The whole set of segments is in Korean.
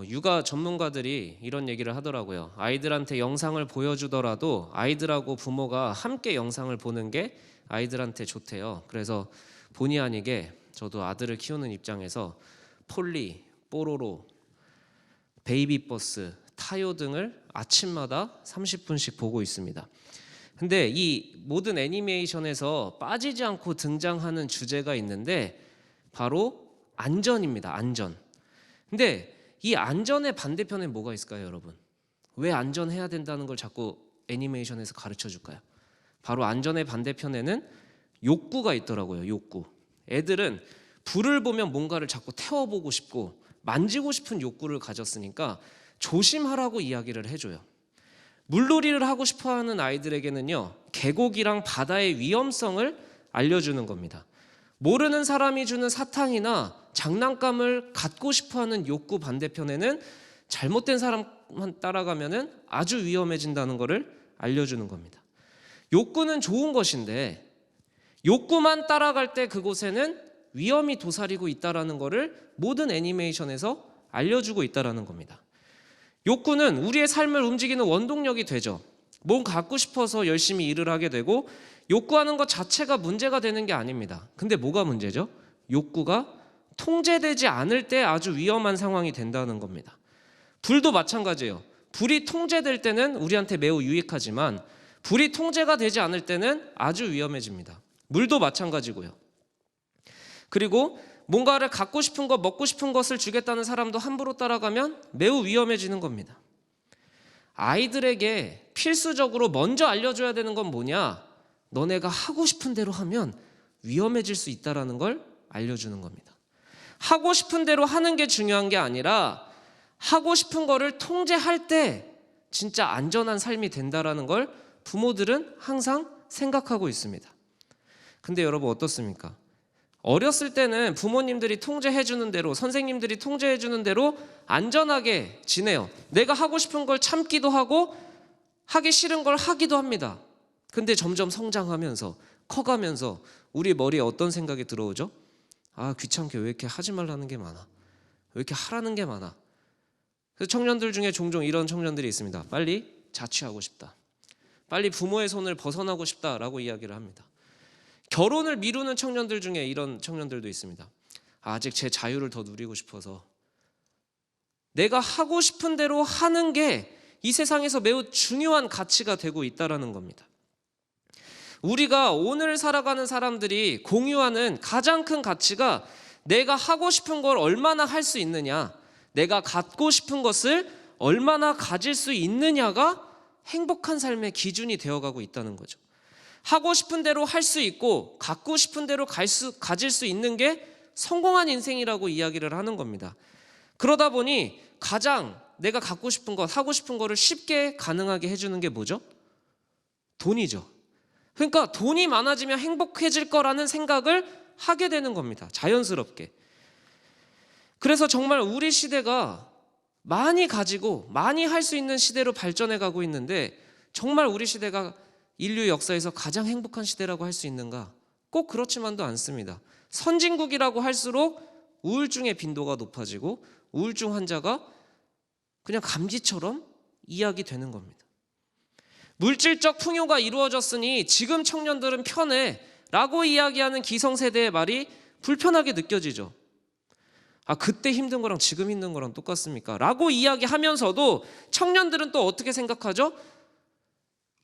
육아 전문가들이 이런 얘기를 하더라고요. 아이들한테 영상을 보여주더라도 아이들하고 부모가 함께 영상을 보는 게 아이들한테 좋대요. 그래서 본의 아니게 저도 아들을 키우는 입장에서 폴리, 뽀로로, 베이비버스, 타요 등을 아침마다 30분씩 보고 있습니다. 근데 이 모든 애니메이션에서 빠지지 않고 등장하는 주제가 있는데 바로 안전입니다. 안전. 근데 이 안전의 반대편에 뭐가 있을까요, 여러분? 왜 안전해야 된다는 걸 자꾸 애니메이션에서 가르쳐 줄까요? 바로 안전의 반대편에는 욕구가 있더라고요. 욕구. 애들은 불을 보면 뭔가를 자꾸 태워보고 싶고 만지고 싶은 욕구를 가졌으니까 조심하라고 이야기를 해줘요. 물놀이를 하고 싶어하는 아이들에게는요, 계곡이랑 바다의 위험성을 알려주는 겁니다. 모르는 사람이 주는 사탕이나 장난감을 갖고 싶어하는 욕구 반대편에는 잘못된 사람만 따라가면은 아주 위험해진다는 것을 알려주는 겁니다. 욕구는 좋은 것인데 욕구만 따라갈 때 그곳에는 위험이 도사리고 있다는 것을 모든 애니메이션에서 알려주고 있다는 겁니다. 욕구는 우리의 삶을 움직이는 원동력이 되죠. 뭔가 갖고 싶어서 열심히 일을 하게 되고 욕구하는 것 자체가 문제가 되는 게 아닙니다. 근데 뭐가 문제죠? 욕구가 통제되지 않을 때 아주 위험한 상황이 된다는 겁니다. 불도 마찬가지예요. 불이 통제될 때는 우리한테 매우 유익하지만 불이 통제가 되지 않을 때는 아주 위험해집니다. 물도 마찬가지고요. 그리고 뭔가를 갖고 싶은 것, 먹고 싶은 것을 주겠다는 사람도 함부로 따라가면 매우 위험해지는 겁니다. 아이들에게 필수적으로 먼저 알려줘야 되는 건 뭐냐? 너네가 하고 싶은 대로 하면 위험해질 수 있다는 걸 알려주는 겁니다. 하고 싶은 대로 하는 게 중요한 게 아니라 하고 싶은 거를 통제할 때 진짜 안전한 삶이 된다는 걸 부모들은 항상 생각하고 있습니다. 근데 여러분 어떻습니까? 어렸을 때는 부모님들이 통제해주는 대로, 선생님들이 통제해주는 대로 안전하게 지내요. 내가 하고 싶은 걸 참기도 하고 하기 싫은 걸 하기도 합니다. 근데 점점 성장하면서 커가면서 우리 머리에 어떤 생각이 들어오죠? 아, 귀찮게 왜 이렇게 하지 말라는 게 많아? 왜 이렇게 하라는 게 많아? 그래서 청년들 중에 종종 이런 청년들이 있습니다. 빨리 자취하고 싶다. 빨리 부모의 손을 벗어나고 싶다라고 이야기를 합니다. 결혼을 미루는 청년들 중에 이런 청년들도 있습니다. 아직 제 자유를 더 누리고 싶어서. 내가 하고 싶은 대로 하는 게 이 세상에서 매우 중요한 가치가 되고 있다는 겁니다. 우리가 오늘 살아가는 사람들이 공유하는 가장 큰 가치가 내가 하고 싶은 걸 얼마나 할 수 있느냐, 내가 갖고 싶은 것을 얼마나 가질 수 있느냐가 행복한 삶의 기준이 되어가고 있다는 거죠. 하고 싶은 대로 할 수 있고 갖고 싶은 대로 가질 수 있는 게 성공한 인생이라고 이야기를 하는 겁니다. 그러다 보니 가장 내가 갖고 싶은 것, 하고 싶은 거를 쉽게 가능하게 해주는 게 뭐죠? 돈이죠. 그러니까 돈이 많아지면 행복해질 거라는 생각을 하게 되는 겁니다. 자연스럽게. 그래서 정말 우리 시대가 많이 가지고 많이 할 수 있는 시대로 발전해 가고 있는데 정말 우리 시대가 인류 역사에서 가장 행복한 시대라고 할 수 있는가? 꼭 그렇지만도 않습니다. 선진국이라고 할수록 우울증의 빈도가 높아지고 우울증 환자가 그냥 감기처럼 이야기되는 겁니다. 물질적 풍요가 이루어졌으니 지금 청년들은 편해 라고 이야기하는 기성세대의 말이 불편하게 느껴지죠. 아, 그때 힘든 거랑 지금 힘든 거랑 똑같습니까? 라고 이야기하면서도 청년들은 또 어떻게 생각하죠?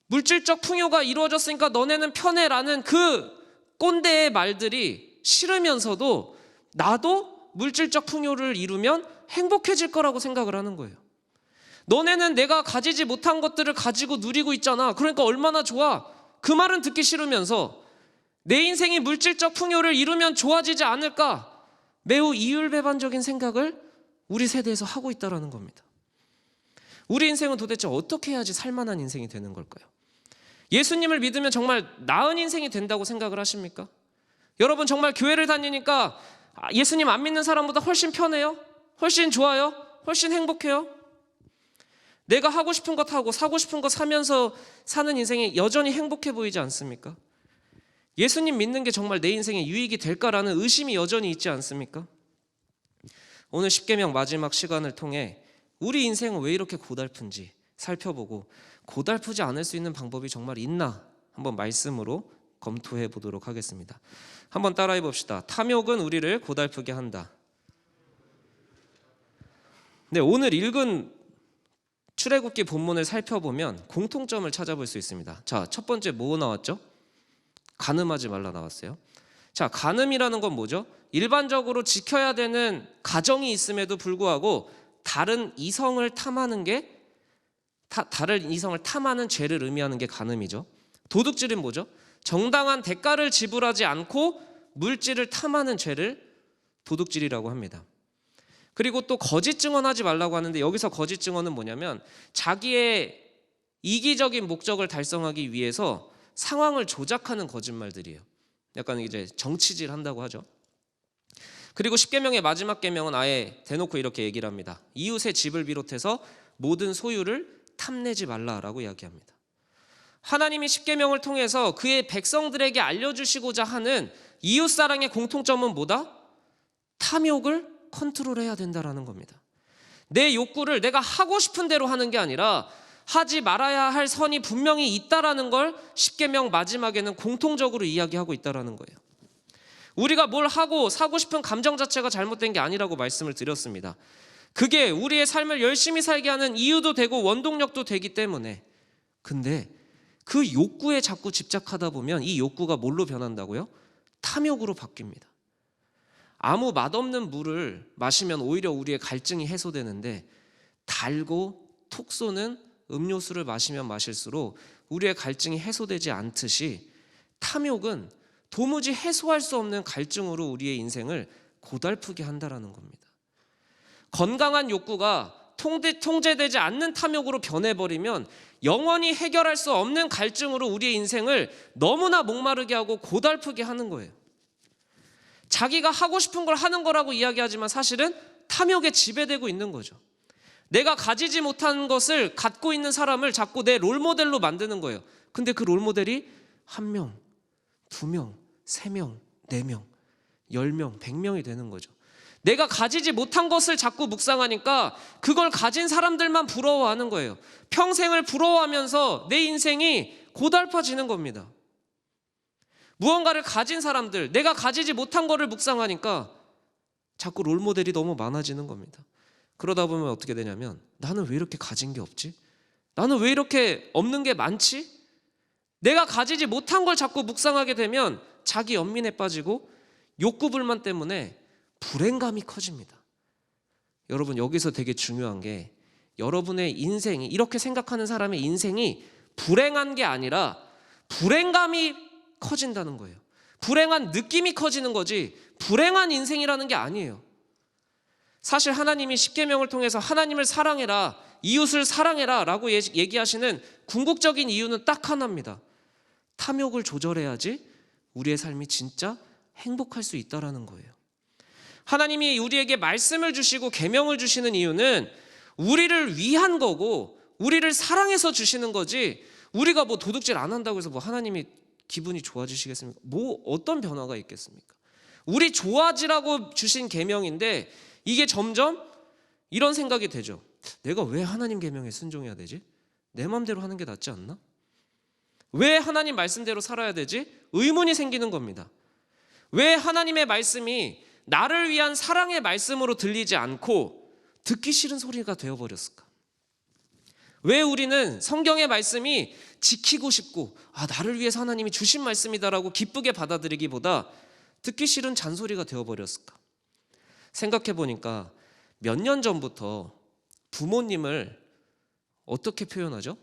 물질적 풍요가 이루어졌으니까 너네는 편해라는 그 꼰대의 말들이 싫으면서도 나도 물질적 풍요를 이루면 행복해질 거라고 생각을 하는 거예요. 너네는 내가 가지지 못한 것들을 가지고 누리고 있잖아. 그러니까 얼마나 좋아. 그 말은 듣기 싫으면서 내 인생이 물질적 풍요를 이루면 좋아지지 않을까? 매우 이율배반적인 생각을 우리 세대에서 하고 있다는 겁니다. 우리 인생은 도대체 어떻게 해야지 살만한 인생이 되는 걸까요? 예수님을 믿으면 정말 나은 인생이 된다고 생각을 하십니까? 여러분 정말 교회를 다니니까 예수님 안 믿는 사람보다 훨씬 편해요? 훨씬 좋아요? 훨씬 행복해요? 내가 하고 싶은 것 하고 사고 싶은 것 사면서 사는 인생이 여전히 행복해 보이지 않습니까? 예수님 믿는 게 정말 내 인생에 유익이 될까라는 의심이 여전히 있지 않습니까? 오늘 십계명 마지막 시간을 통해 우리 인생은 왜 이렇게 고달픈지 살펴보고 고달프지 않을 수 있는 방법이 정말 있나 한번 말씀으로 검토해 보도록 하겠습니다. 한번 따라해 봅시다. 탐욕은 우리를 고달프게 한다. 네, 오늘 읽은 출애굽기 본문을 살펴보면 공통점을 찾아볼 수 있습니다. 자, 첫 번째 뭐 나왔죠? 간음하지 말라 나왔어요. 자, 간음이라는 건 뭐죠? 일반적으로 지켜야 되는 가정이 있음에도 불구하고 다른 이성을 탐하는 죄를 의미하는 게 간음이죠. 도둑질은 뭐죠? 정당한 대가를 지불하지 않고 물질을 탐하는 죄를 도둑질이라고 합니다. 그리고 또 거짓 증언하지 말라고 하는데 여기서 거짓 증언은 뭐냐면 자기의 이기적인 목적을 달성하기 위해서 상황을 조작하는 거짓말들이에요. 약간 이제 정치질 한다고 하죠. 그리고 십계명의 마지막 계명은 아예 대놓고 이렇게 얘기를 합니다. 이웃의 집을 비롯해서 모든 소유를 탐내지 말라라고 이야기합니다. 하나님이 십계명을 통해서 그의 백성들에게 알려주시고자 하는 이웃사랑의 공통점은 뭐다? 탐욕을 컨트롤해야 된다라는 겁니다. 내 욕구를 내가 하고 싶은 대로 하는 게 아니라 하지 말아야 할 선이 분명히 있다라는 걸 십계명 마지막에는 공통적으로 이야기하고 있다라는 거예요. 우리가 뭘 하고 사고 싶은 감정 자체가 잘못된 게 아니라고 말씀을 드렸습니다. 그게 우리의 삶을 열심히 살게 하는 이유도 되고 원동력도 되기 때문에. 근데 그 욕구에 자꾸 집착하다 보면 이 욕구가 뭘로 변한다고요? 탐욕으로 바뀝니다. 아무 맛없는 물을 마시면 오히려 우리의 갈증이 해소되는데 달고 톡 쏘는 음료수를 마시면 마실수록 우리의 갈증이 해소되지 않듯이 탐욕은 도무지 해소할 수 없는 갈증으로 우리의 인생을 고달프게 한다라는 겁니다. 건강한 욕구가 통제되지 않는 탐욕으로 변해버리면 영원히 해결할 수 없는 갈증으로 우리의 인생을 너무나 목마르게 하고 고달프게 하는 거예요. 자기가 하고 싶은 걸 하는 거라고 이야기하지만 사실은 탐욕에 지배되고 있는 거죠. 내가 가지지 못한 것을 갖고 있는 사람을 자꾸 내 롤모델로 만드는 거예요. 근데 그 롤모델이 1명, 2명, 3명, 4명, 10명, 100명이 되는 거죠. 내가 가지지 못한 것을 자꾸 묵상하니까 그걸 가진 사람들만 부러워하는 거예요. 평생을 부러워하면서 내 인생이 고달파지는 겁니다. 무언가를 가진 사람들, 내가 가지지 못한 거를 묵상하니까 자꾸 롤모델이 너무 많아지는 겁니다. 그러다 보면 어떻게 되냐면 나는 왜 이렇게 가진 게 없지? 나는 왜 이렇게 없는 게 많지? 내가 가지지 못한 걸 자꾸 묵상하게 되면 자기 연민에 빠지고 욕구 불만 때문에 불행감이 커집니다. 여러분, 여기서 되게 중요한 게 여러분의 인생이, 이렇게 생각하는 사람의 인생이 불행한 게 아니라 불행감이 커진다는 거예요. 불행한 느낌이 커지는 거지 불행한 인생이라는 게 아니에요. 사실 하나님이 십계명을 통해서 하나님을 사랑해라, 이웃을 사랑해라 라고 얘기하시는 궁극적인 이유는 딱 하나입니다. 탐욕을 조절해야지 우리의 삶이 진짜 행복할 수 있다라는 거예요. 하나님이 우리에게 말씀을 주시고 계명을 주시는 이유는 우리를 위한 거고 우리를 사랑해서 주시는 거지, 우리가 뭐 도둑질 안 한다고 해서 뭐 하나님이 기분이 좋아지시겠습니까? 뭐 어떤 변화가 있겠습니까? 우리 좋아지라고 주신 계명인데 이게 점점 이런 생각이 되죠. 내가 왜 하나님 계명에 순종해야 되지? 내 마음대로 하는 게 낫지 않나? 왜 하나님 말씀대로 살아야 되지? 의문이 생기는 겁니다. 왜 하나님의 말씀이 나를 위한 사랑의 말씀으로 들리지 않고 듣기 싫은 소리가 되어버렸을까? 왜 우리는 성경의 말씀이 지키고 싶고 나를 위해서 하나님이 주신 말씀이다라고 기쁘게 받아들이기보다 듣기 싫은 잔소리가 되어버렸을까? 생각해보니까 몇 년 전부터 부모님을 어떻게 표현하죠?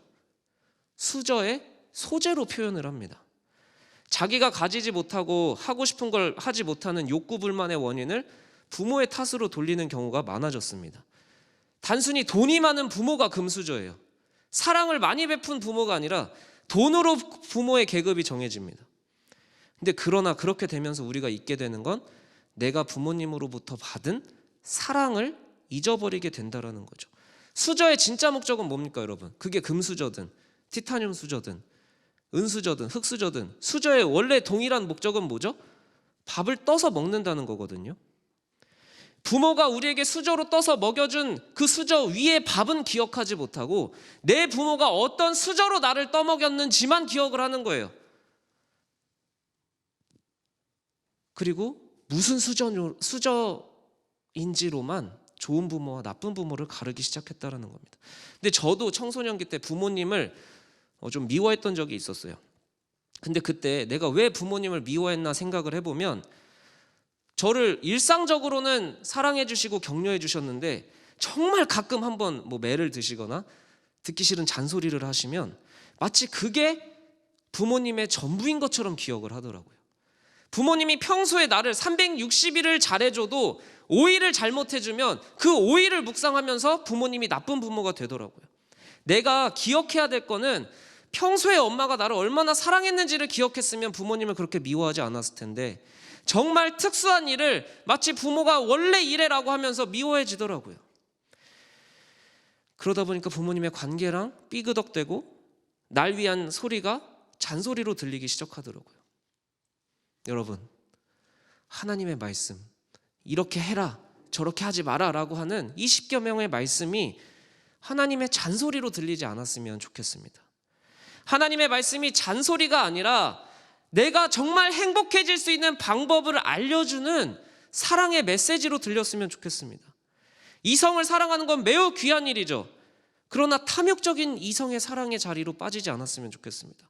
수저의 소재로 표현을 합니다. 자기가 가지지 못하고 하고 싶은 걸 하지 못하는 욕구 불만의 원인을 부모의 탓으로 돌리는 경우가 많아졌습니다. 단순히 돈이 많은 부모가 금수저예요. 사랑을 많이 베푼 부모가 아니라 돈으로 부모의 계급이 정해집니다. 근데 그러나 그렇게 되면서 우리가 잊게 되는 건 내가 부모님으로부터 받은 사랑을 잊어버리게 된다라는 거죠. 수저의 진짜 목적은 뭡니까, 여러분? 그게 금수저든 티타늄 수저든 은수저든 흙수저든 수저의 원래 동일한 목적은 뭐죠? 밥을 떠서 먹는다는 거거든요. 부모가 우리에게 수저로 떠서 먹여준 그 수저 위에 밥은 기억하지 못하고 내 부모가 어떤 수저로 나를 떠먹였는지만 기억을 하는 거예요. 그리고 무슨 수저인지로만 좋은 부모와 나쁜 부모를 가르기 시작했다는 겁니다. 근데 저도 청소년기 때 부모님을 좀 미워했던 적이 있었어요. 근데 그때 내가 왜 부모님을 미워했나 생각을 해보면 저를 일상적으로는 사랑해 주시고 격려해 주셨는데 정말 가끔 한번 뭐 매를 드시거나 듣기 싫은 잔소리를 하시면 마치 그게 부모님의 전부인 것처럼 기억을 하더라고요. 부모님이 평소에 나를 360일을 잘해줘도 5일을 잘못해주면 그 5일을 묵상하면서 부모님이 나쁜 부모가 되더라고요. 내가 기억해야 될 거는 평소에 엄마가 나를 얼마나 사랑했는지를 기억했으면 부모님을 그렇게 미워하지 않았을 텐데 정말 특수한 일을 마치 부모가 원래 이래라고 하면서 미워해지더라고요. 그러다 보니까 부모님의 관계랑 삐그덕대고 날 위한 소리가 잔소리로 들리기 시작하더라고요. 여러분, 하나님의 말씀, 이렇게 해라, 저렇게 하지 마라 라고 하는 이 10계명의 말씀이 하나님의 잔소리로 들리지 않았으면 좋겠습니다. 하나님의 말씀이 잔소리가 아니라 내가 정말 행복해질 수 있는 방법을 알려주는 사랑의 메시지로 들렸으면 좋겠습니다. 이성을 사랑하는 건 매우 귀한 일이죠. 그러나 탐욕적인 이성의 사랑의 자리로 빠지지 않았으면 좋겠습니다.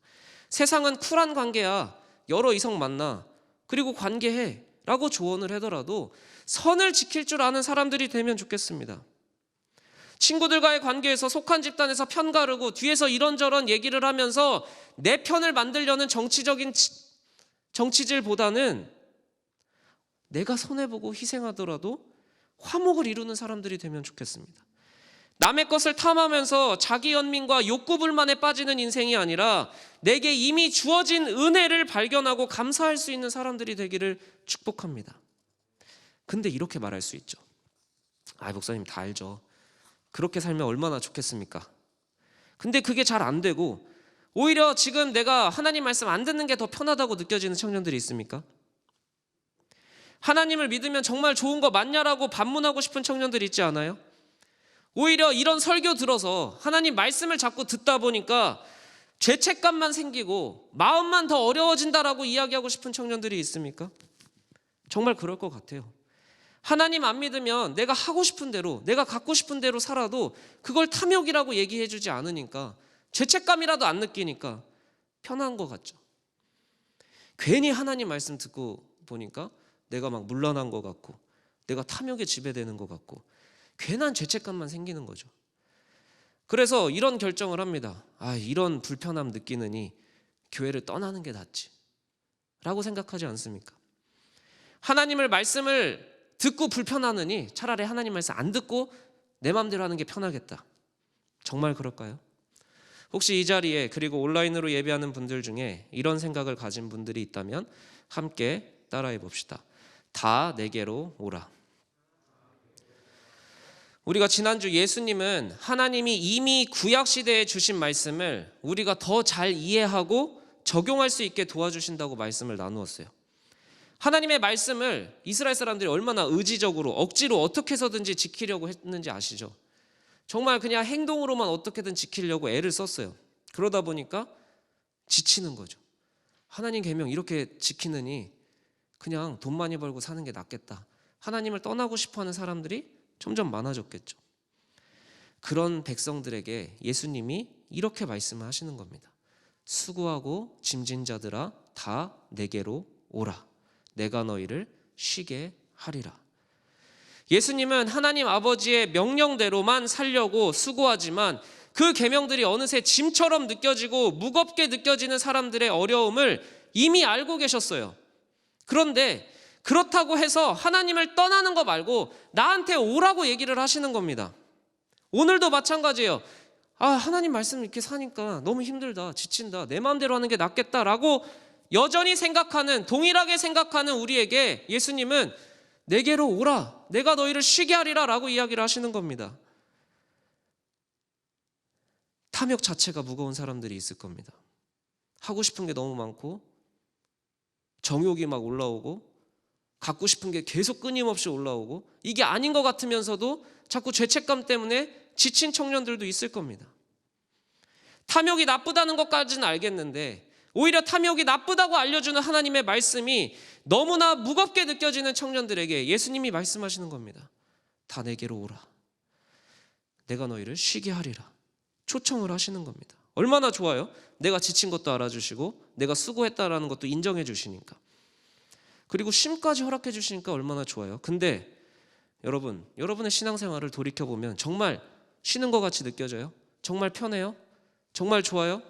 세상은 쿨한 관계야, 여러 이성 만나, 그리고 관계해 라고 조언을 하더라도 선을 지킬 줄 아는 사람들이 되면 좋겠습니다. 친구들과의 관계에서 속한 집단에서 편 가르고 뒤에서 이런저런 얘기를 하면서 내 편을 만들려는 정치적인 정치질보다는 내가 손해보고 희생하더라도 화목을 이루는 사람들이 되면 좋겠습니다. 남의 것을 탐하면서 자기 연민과 욕구불만에 빠지는 인생이 아니라 내게 이미 주어진 은혜를 발견하고 감사할 수 있는 사람들이 되기를 축복합니다. 근데 이렇게 말할 수 있죠. 목사님 다 알죠. 그렇게 살면 얼마나 좋겠습니까? 근데 그게 잘 안 되고 오히려 지금 내가 하나님 말씀 안 듣는 게 더 편하다고 느껴지는 청년들이 있습니까? 하나님을 믿으면 정말 좋은 거 맞냐라고 반문하고 싶은 청년들이 있지 않아요? 오히려 이런 설교 들어서 하나님 말씀을 자꾸 듣다 보니까 죄책감만 생기고 마음만 더 어려워진다라고 이야기하고 싶은 청년들이 있습니까? 정말 그럴 것 같아요. 하나님 안 믿으면 내가 하고 싶은 대로, 내가 갖고 싶은 대로 살아도 그걸 탐욕이라고 얘기해 주지 않으니까, 죄책감이라도 안 느끼니까 편한 것 같죠. 괜히 하나님 말씀 듣고 보니까 내가 막 문란한 것 같고 내가 탐욕에 지배되는 것 같고 괜한 죄책감만 생기는 거죠. 그래서 이런 결정을 합니다. 이런 불편함 느끼느니 교회를 떠나는 게 낫지 라고 생각하지 않습니까? 하나님을 말씀을 듣고 불편하느니 차라리 하나님 말씀 안 듣고 내 마음대로 하는 게 편하겠다. 정말 그럴까요? 혹시 이 자리에 그리고 온라인으로 예배하는 분들 중에 이런 생각을 가진 분들이 있다면 함께 따라해 봅시다. 다 내게로 오라. 우리가 지난주 예수님은 하나님이 이미 구약시대에 주신 말씀을 우리가 더 잘 이해하고 적용할 수 있게 도와주신다고 말씀을 나누었어요. 하나님의 말씀을 이스라엘 사람들이 얼마나 의지적으로 억지로 어떻게 해서든지 지키려고 했는지 아시죠? 정말 그냥 행동으로만 어떻게든 지키려고 애를 썼어요. 그러다 보니까 지치는 거죠. 하나님 계명 이렇게 지키느니 그냥 돈 많이 벌고 사는 게 낫겠다. 하나님을 떠나고 싶어하는 사람들이 점점 많아졌겠죠. 그런 백성들에게 예수님이 이렇게 말씀을 하시는 겁니다. 수고하고 짐진 자들아 다 내게로 오라. 내가 너희를 쉬게 하리라. 예수님은 하나님 아버지의 명령대로만 살려고 수고하지만 그 계명들이 어느새 짐처럼 느껴지고 무겁게 느껴지는 사람들의 어려움을 이미 알고 계셨어요. 그런데 그렇다고 해서 하나님을 떠나는 거 말고 나한테 오라고 얘기를 하시는 겁니다. 오늘도 마찬가지예요. 하나님 말씀 이렇게 사니까 너무 힘들다, 지친다, 내 마음대로 하는 게 낫겠다라고 여전히 생각하는, 동일하게 생각하는 우리에게 예수님은 내게로 오라, 내가 너희를 쉬게 하리라 라고 이야기를 하시는 겁니다. 탐욕 자체가 무거운 사람들이 있을 겁니다. 하고 싶은 게 너무 많고 정욕이 막 올라오고 갖고 싶은 게 계속 끊임없이 올라오고 이게 아닌 것 같으면서도 자꾸 죄책감 때문에 지친 청년들도 있을 겁니다. 탐욕이 나쁘다는 것까지는 알겠는데 오히려 탐욕이 나쁘다고 알려주는 하나님의 말씀이 너무나 무겁게 느껴지는 청년들에게 예수님이 말씀하시는 겁니다. 다 내게로 오라. 내가 너희를 쉬게 하리라. 초청을 하시는 겁니다. 얼마나 좋아요? 내가 지친 것도 알아주시고 내가 수고했다라는 것도 인정해 주시니까. 그리고 쉼까지 허락해 주시니까 얼마나 좋아요. 근데 여러분의 신앙생활을 돌이켜보면 정말 쉬는 것 같이 느껴져요? 정말 편해요? 정말 좋아요?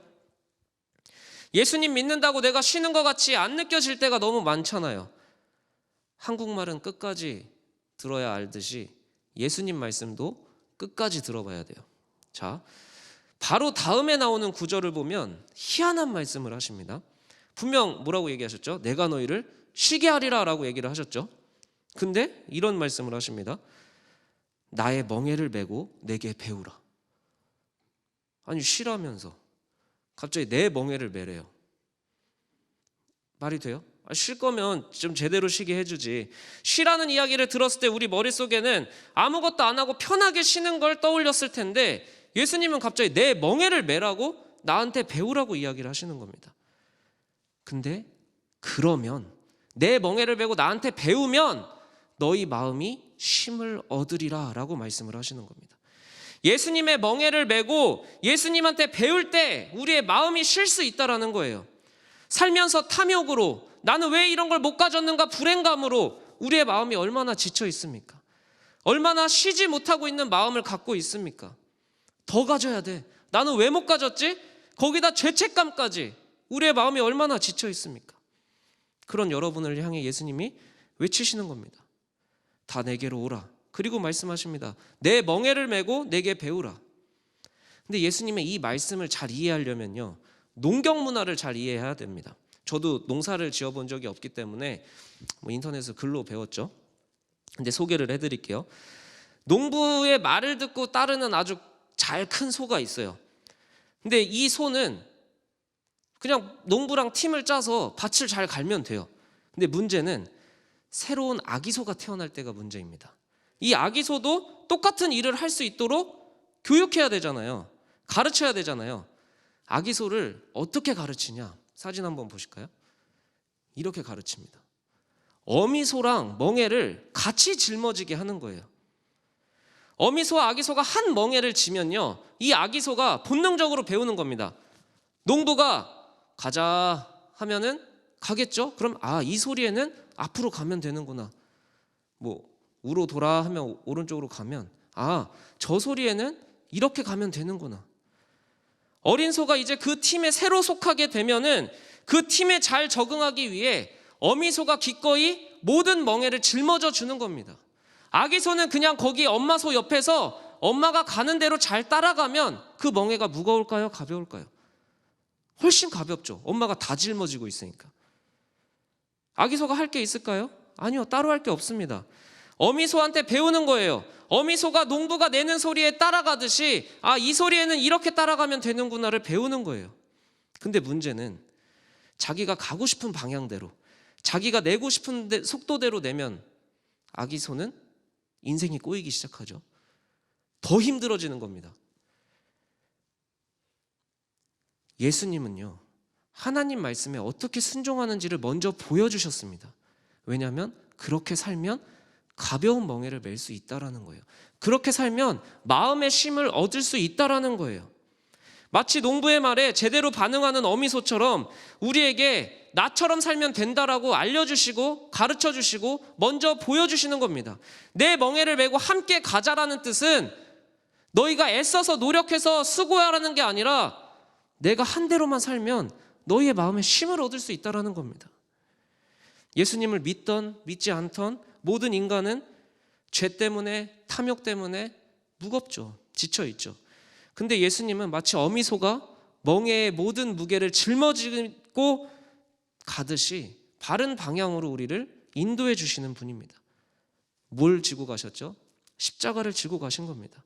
예수님 믿는다고 내가 쉬는 것 같이 안 느껴질 때가 너무 많잖아요. 한국말은 끝까지 들어야 알듯이 예수님 말씀도 끝까지 들어봐야 돼요. 자, 바로 다음에 나오는 구절을 보면 희한한 말씀을 하십니다. 분명 뭐라고 얘기하셨죠? 내가 너희를 쉬게 하리라 라고 얘기를 하셨죠. 근데 이런 말씀을 하십니다. 나의 멍에를 메고 내게 배우라. 아니 쉬라면서 갑자기 내 멍에를 메래요. 말이 돼요? 쉴 거면 좀 제대로 쉬게 해주지. 쉬라는 이야기를 들었을 때 우리 머릿속에는 아무것도 안 하고 편하게 쉬는 걸 떠올렸을 텐데 예수님은 갑자기 내 멍에를 메라고 나한테 배우라고 이야기를 하시는 겁니다. 근데 그러면 내 멍에를 메고 나한테 배우면 너희 마음이 쉼을 얻으리라 라고 말씀을 하시는 겁니다. 예수님의 멍에를 메고 예수님한테 배울 때 우리의 마음이 쉴 수 있다라는 거예요. 살면서 탐욕으로 나는 왜 이런 걸 못 가졌는가 불행감으로 우리의 마음이 얼마나 지쳐 있습니까? 얼마나 쉬지 못하고 있는 마음을 갖고 있습니까? 더 가져야 돼. 나는 왜 못 가졌지? 거기다 죄책감까지. 우리의 마음이 얼마나 지쳐 있습니까? 그런 여러분을 향해 예수님이 외치시는 겁니다. 다 내게로 오라. 그리고 말씀하십니다. 내 멍에를 메고 내게 배우라. 근데 예수님의 이 말씀을 잘 이해하려면요, 농경 문화를 잘 이해해야 됩니다. 저도 농사를 지어본 적이 없기 때문에 인터넷에서 글로 배웠죠. 근데 소개를 해드릴게요. 농부의 말을 듣고 따르는 아주 잘 큰 소가 있어요. 근데 이 소는 그냥 농부랑 팀을 짜서 밭을 잘 갈면 돼요. 근데 문제는 새로운 아기 소가 태어날 때가 문제입니다. 이 아기 소도 똑같은 일을 할 수 있도록 교육해야 되잖아요. 가르쳐야 되잖아요. 아기 소를 어떻게 가르치냐? 사진 한번 보실까요? 이렇게 가르칩니다. 어미소랑 멍에를 같이 짊어지게 하는 거예요. 어미소와 아기소가 한 멍에를 지면요, 이 아기소가 본능적으로 배우는 겁니다. 농부가 가자 하면은 가겠죠? 그럼 이 소리에는 앞으로 가면 되는구나. 우로 돌아 하면 오른쪽으로 가면 저 소리에는 이렇게 가면 되는구나. 어린 소가 이제 그 팀에 새로 속하게 되면은 그 팀에 잘 적응하기 위해 어미소가 기꺼이 모든 멍에를 짊어져 주는 겁니다. 아기소는 그냥 거기 엄마 소 옆에서 엄마가 가는 대로 잘 따라가면 그 멍에가 무거울까요? 가벼울까요? 훨씬 가볍죠. 엄마가 다 짊어지고 있으니까. 아기소가 할 게 있을까요? 아니요, 따로 할 게 없습니다. 어미소한테 배우는 거예요. 어미소가 농부가 내는 소리에 따라가듯이 이 소리에는 이렇게 따라가면 되는구나를 배우는 거예요. 근데 문제는 자기가 가고 싶은 방향대로, 자기가 내고 싶은 속도대로 내면 아기소는 인생이 꼬이기 시작하죠. 더 힘들어지는 겁니다. 예수님은요, 하나님 말씀에 어떻게 순종하는지를 먼저 보여주셨습니다. 왜냐하면 그렇게 살면 가벼운 멍에를 멜 수 있다라는 거예요. 그렇게 살면 마음의 쉼을 얻을 수 있다라는 거예요. 마치 농부의 말에 제대로 반응하는 어미소처럼 우리에게 나처럼 살면 된다라고 알려주시고 가르쳐주시고 먼저 보여주시는 겁니다. 내 멍에를 메고 함께 가자라는 뜻은 너희가 애써서 노력해서 수고하라는 게 아니라 내가 한 대로만 살면 너희의 마음에 쉼을 얻을 수 있다라는 겁니다. 예수님을 믿던 믿지 않던 모든 인간은 죄 때문에 탐욕 때문에 무겁죠. 지쳐있죠. 근데 예수님은 마치 어미소가 멍에의 모든 무게를 짊어지고 가듯이 바른 방향으로 우리를 인도해 주시는 분입니다. 뭘 지고 가셨죠? 십자가를 지고 가신 겁니다.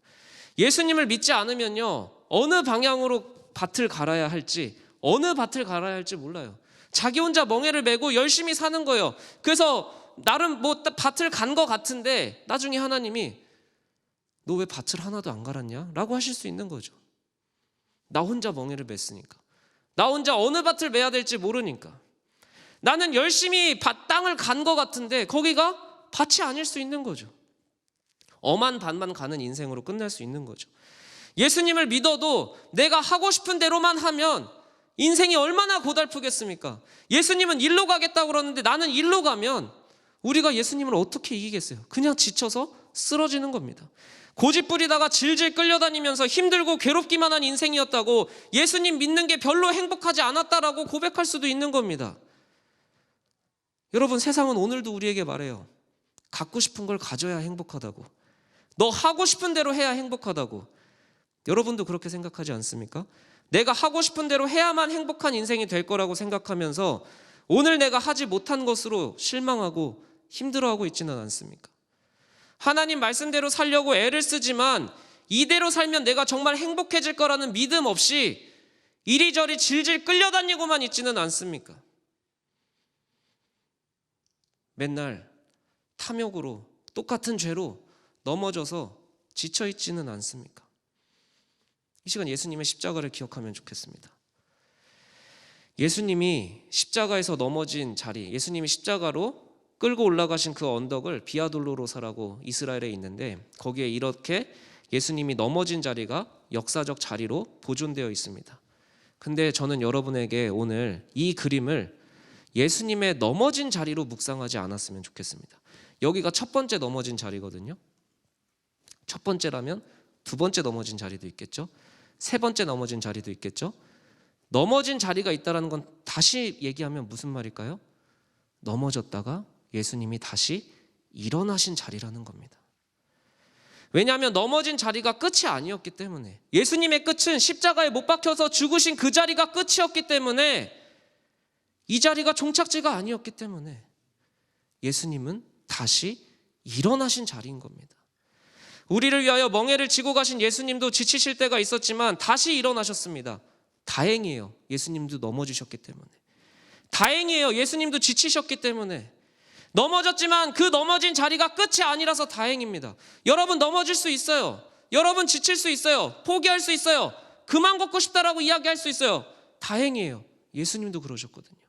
예수님을 믿지 않으면요, 어느 방향으로 밭을 갈아야 할지, 어느 밭을 갈아야 할지 몰라요. 자기 혼자 멍에를 메고 열심히 사는 거예요. 그래서 나름 뭐 밭을 간 것 같은데 나중에 하나님이 너 왜 밭을 하나도 안 갈았냐? 라고 하실 수 있는 거죠. 나 혼자 멍에를 맸으니까. 나 혼자 어느 밭을 매야 될지 모르니까. 나는 열심히 땅을 간 것 같은데 거기가 밭이 아닐 수 있는 거죠. 엄한 밭만 가는 인생으로 끝날 수 있는 거죠. 예수님을 믿어도 내가 하고 싶은 대로만 하면 인생이 얼마나 고달프겠습니까? 예수님은 일로 가겠다고 그러는데 나는 일로 가면 우리가 예수님을 어떻게 이기겠어요? 그냥 지쳐서 쓰러지는 겁니다. 고집 부리다가 질질 끌려다니면서 힘들고 괴롭기만 한 인생이었다고 예수님 믿는 게 별로 행복하지 않았다라고 고백할 수도 있는 겁니다. 여러분, 세상은 오늘도 우리에게 말해요. 갖고 싶은 걸 가져야 행복하다고. 너 하고 싶은 대로 해야 행복하다고. 여러분도 그렇게 생각하지 않습니까? 내가 하고 싶은 대로 해야만 행복한 인생이 될 거라고 생각하면서 오늘 내가 하지 못한 것으로 실망하고 힘들어하고 있지는 않습니까? 하나님 말씀대로 살려고 애를 쓰지만 이대로 살면 내가 정말 행복해질 거라는 믿음 없이 이리저리 질질 끌려다니고만 있지는 않습니까? 맨날 탐욕으로 똑같은 죄로 넘어져서 지쳐있지는 않습니까? 이 시간 예수님의 십자가를 기억하면 좋겠습니다. 예수님이 십자가에서 넘어진 자리, 예수님이 십자가로 끌고 올라가신 그 언덕을 비아돌로로사라고 이스라엘에 있는데 거기에 이렇게 예수님이 넘어진 자리가 역사적 자리로 보존되어 있습니다. 근데 저는 여러분에게 오늘 이 그림을 예수님의 넘어진 자리로 묵상하지 않았으면 좋겠습니다. 여기가 첫 번째 넘어진 자리거든요. 첫 번째라면 두 번째 넘어진 자리도 있겠죠. 세 번째 넘어진 자리도 있겠죠. 넘어진 자리가 있다는 건 다시 얘기하면 무슨 말일까요? 넘어졌다가 예수님이 다시 일어나신 자리라는 겁니다. 왜냐하면 넘어진 자리가 끝이 아니었기 때문에, 예수님의 끝은 십자가에 못 박혀서 죽으신 그 자리가 끝이었기 때문에, 이 자리가 종착지가 아니었기 때문에 예수님은 다시 일어나신 자리인 겁니다. 우리를 위하여 멍에를 지고 가신 예수님도 지치실 때가 있었지만 다시 일어나셨습니다. 다행이에요. 예수님도 넘어지셨기 때문에. 다행이에요. 예수님도 지치셨기 때문에. 넘어졌지만 그 넘어진 자리가 끝이 아니라서 다행입니다. 여러분 넘어질 수 있어요. 여러분 지칠 수 있어요. 포기할 수 있어요. 그만 걷고 싶다라고 이야기할 수 있어요. 다행이에요. 예수님도 그러셨거든요.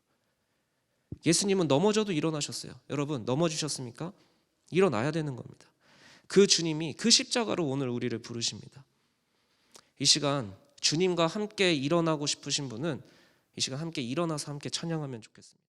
예수님은 넘어져도 일어나셨어요. 여러분 넘어지셨습니까? 일어나야 되는 겁니다. 그 주님이 그 십자가로 오늘 우리를 부르십니다. 이 시간 주님과 함께 일어나고 싶으신 분은 이 시간 함께 일어나서 함께 찬양하면 좋겠습니다.